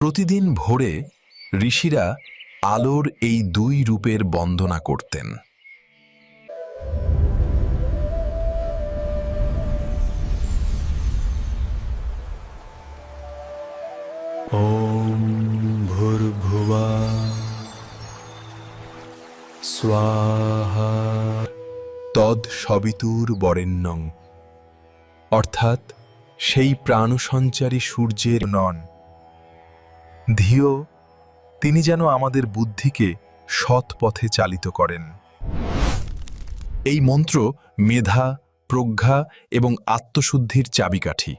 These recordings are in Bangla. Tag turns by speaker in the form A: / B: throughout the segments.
A: প্রতিদিন ভোরে ঋষিরা আলোর এই দুই রূপের বন্দনা করতেন।
B: ওম ভূর্ভুবঃ স্বাহা
A: তৎসবিতুর্বরেণ্যং, অর্থাৎ সেই প্রাণসঞ্চারী সূর্যের নন। ধিও, তিনি যেন আমাদের বুদ্ধিকে সৎ পথে চালিত করেন। এই মন্ত্র মেধা, প্রজ্ঞা এবং আত্মশুদ্ধির চাবিকাঠি।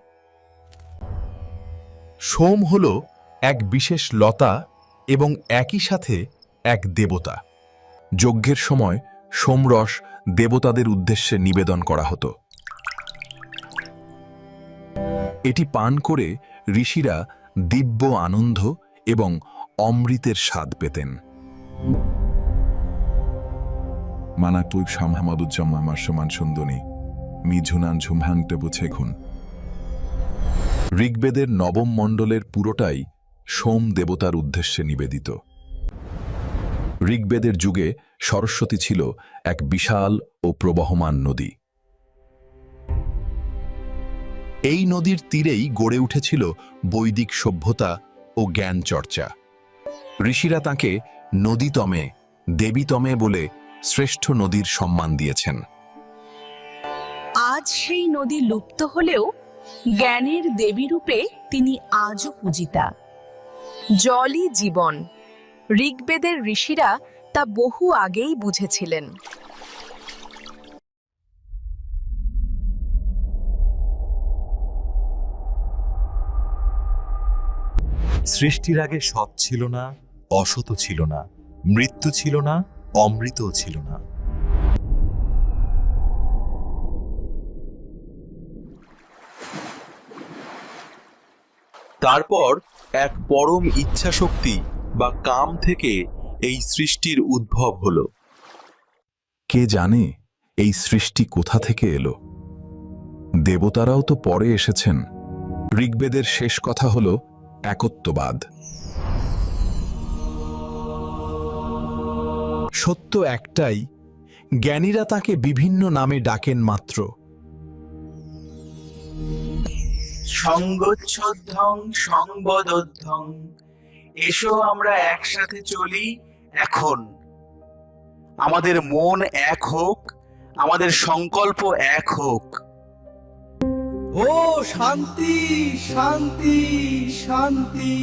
A: সোম হল এক বিশেষ লতা এবং একই সাথে এক দেবতা। যজ্ঞের সময় সোমরস দেবতাদের উদ্দেশ্যে নিবেদন করা হতো। এটি পান করে ঋষিরা দিব্য আনন্দ এবং অমৃতের স্বাদ পেতেন।
C: মানাতুই সামহামাদুজ্জাম্মা সমান সুন্দনী মিঝুনান ঝুমহাংতে বুঝেখুন।
A: ঋগ্বেদের নবম মণ্ডলের পুরোটাই সোম দেবতার উদ্দেশ্যে নিবেদিত। ঋগ্বেদের যুগে সরস্বতী ছিল এক বিশাল ও প্রবহমান নদী। এই নদীর তীরেই গড়ে উঠেছিল বৈদিক সভ্যতা ও জ্ঞান চর্চা। ঋষিরা তাঁকে নদীতমে, দেবীতমে বলে শ্রেষ্ঠ নদীর সম্মান দিয়েছেন।
D: আজ সেই নদী লুপ্ত হলেও জ্ঞানের দেবী রূপে তিনি আজও পূজিতা। জলই জীবন। ঋগ্বেদের ঋষিরা তা বহু আগেই বুঝেছিলেন।
B: সৃষ্টির আগে সৎ ছিল না, অসৎ ছিল না, মৃত্যু ছিল না, অমৃতও ছিল না। তারপর এক পরম ইচ্ছাশক্তি বা কাম থেকে এই সৃষ্টির উদ্ভব হলো।
A: কে জানে এই সৃষ্টি কোথা থেকে এলো? দেবতারাও তো পরে এসেছেন। ঋগ্বেদের শেষ কথা হল একত্ববাদ। সত্য একটাই, জ্ঞানীরা তাকে বিভিন্ন নামে ডাকেন মাত্র।
E: সঙ্গচ্ছদ্ধং সংবদদ্ধং, এসো আমরা একসাথে চলি এখন। আমাদের মন এক হোক, আমাদের সংকল্প এক হোক।
F: ও শান্তি শান্তি শান্তি।